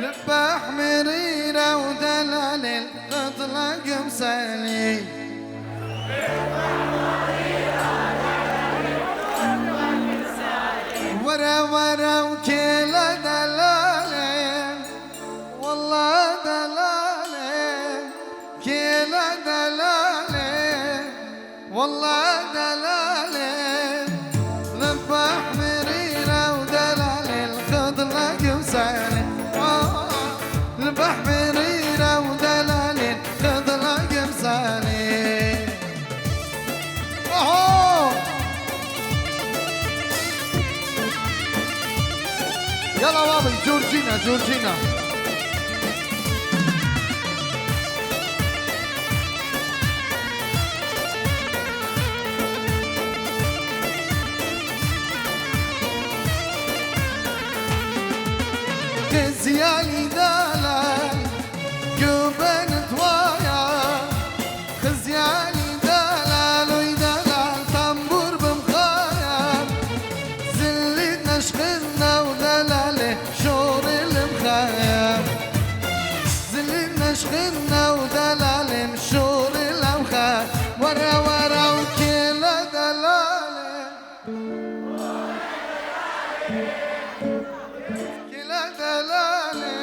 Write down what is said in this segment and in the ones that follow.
لباح مريرة ودلال القطلق مسالي ورا ورا وكيلة دلالي والله دلالي كيلة دلالي والله دلالي لباح مريرة ودلالي القطلق مسالي لباح مريرة ودلالي القطلق مسالي يلا بابا جورجينا جورجينا خزيالي دلال قبل طوايا خزيالي دلال ويدلال طنبور بمخايا زلتنا شغلنا ودلالي شور المخايا زلتنا شغلنا ودلالي مشور المخايا ورا ورا وكيلة دلالي كيلة دلالي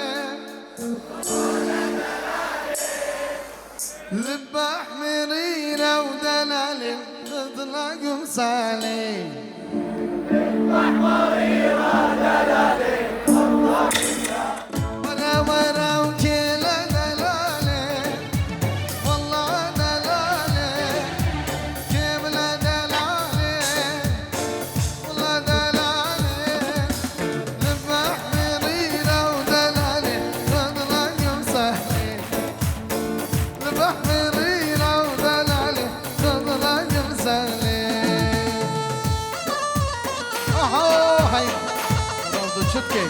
لباح مريرة ودلالي تطلق مسالي لباح مريرة دلالي ورا ورا وكيلة دلالي والله دلالي كيبلة دلالي والله دلالي لباح مريرة ودلالي تطلق مسالي لباح مريرة ودلالي تطلق مسالي هاي برضو تشتكي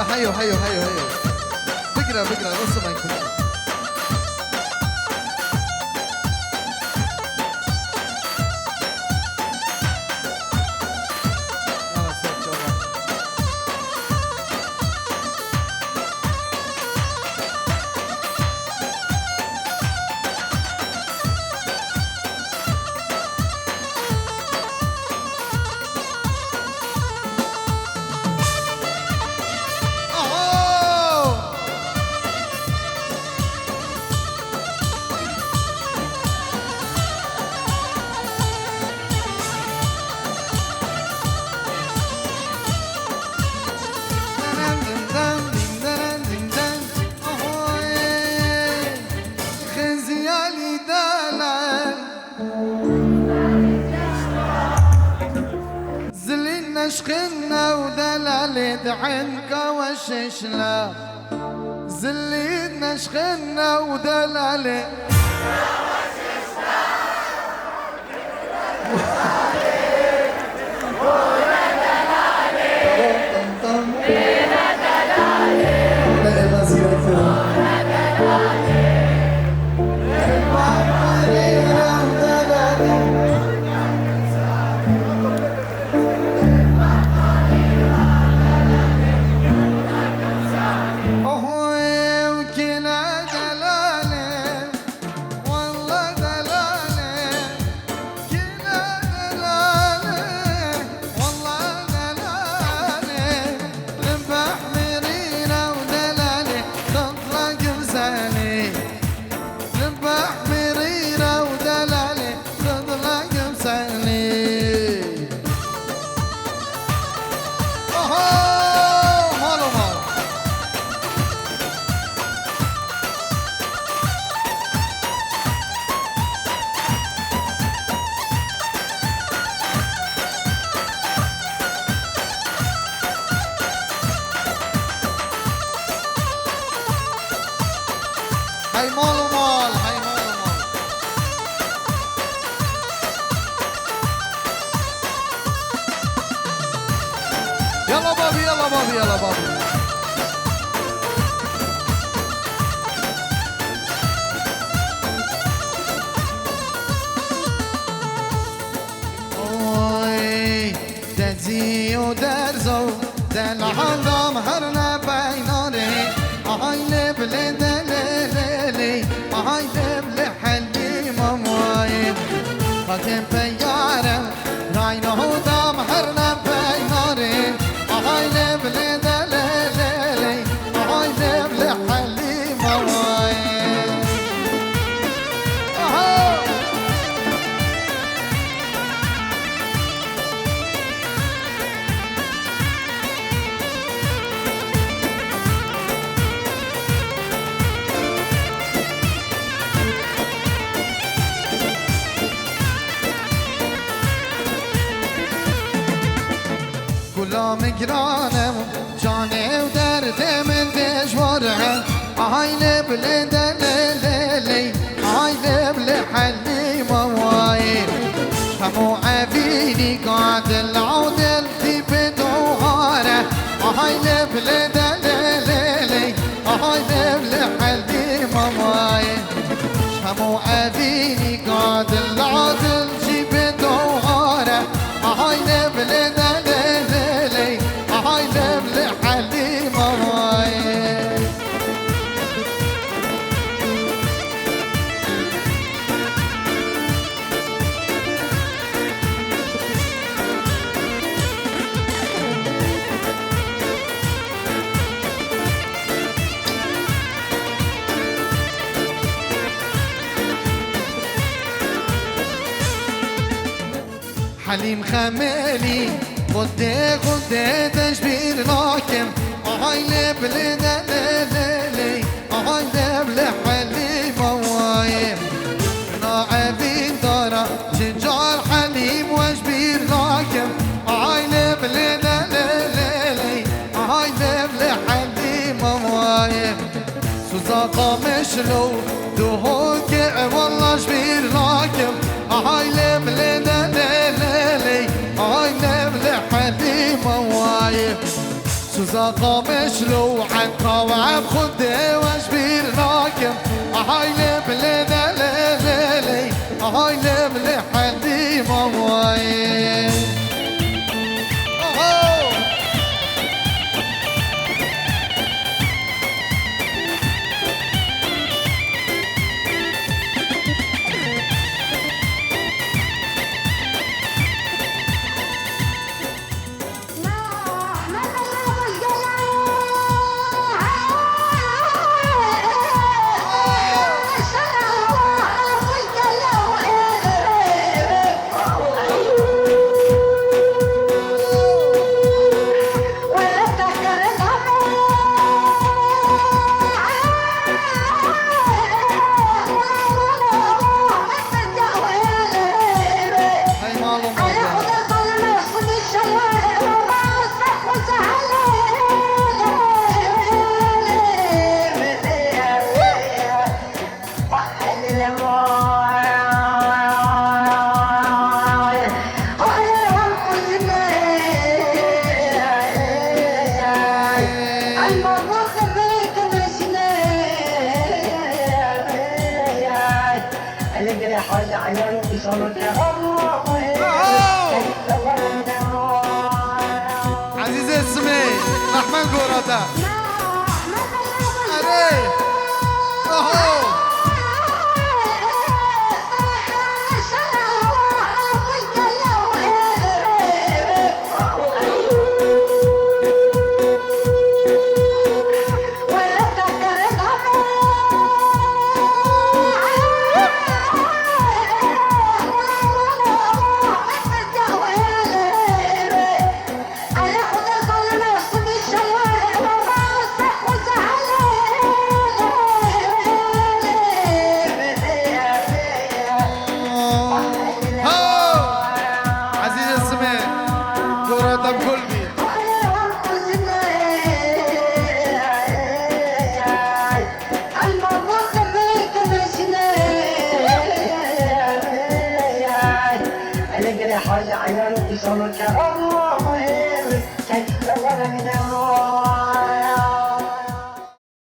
هيو هيو هيو هيو بقرا بقرا نص ما يكون شخنا ودلالي دعنك وششنا زلينا شخنا ودلالي هاي مال ومال هاي مال ومال يلا بابي يلا بابي يلا بابي خاتم پیارم راینه دام هر نم پیاره آهای لبله دللی آهای لبله حلیم آهای گلام گرانم جانه و درد من دشواره آهای لبله دللی آهای لبله حلیم آهای همو عبینی قادل عودل دی بدوهاره آهای لبله دللی آهای لبله حلیم آهای همو عبینی قادل عودل دی بدوهاره آهای لبله دللی آهای لبله حلیم آهای حليم خمالي غدة تشبير راكم آهاي لبلي دلالي آهاي لبلي حليم وايم ناعبين دارا شنجار حليم وشبير راكم آهاي لبلي دلالي آهاي لبلي حليم وايم سوزاقا مشلو دوهوك والله شبير راكم آهاي لبلي دلالي آهاي لبلي حليم وايم سوزاقا مشلو عنقا وعب خدي وشبير راكم آهاي لبلي دلالي آهاي لبلي حليم وايم عزيز اسمي رحمن قراتا عليه حاجة عيال وصلك الله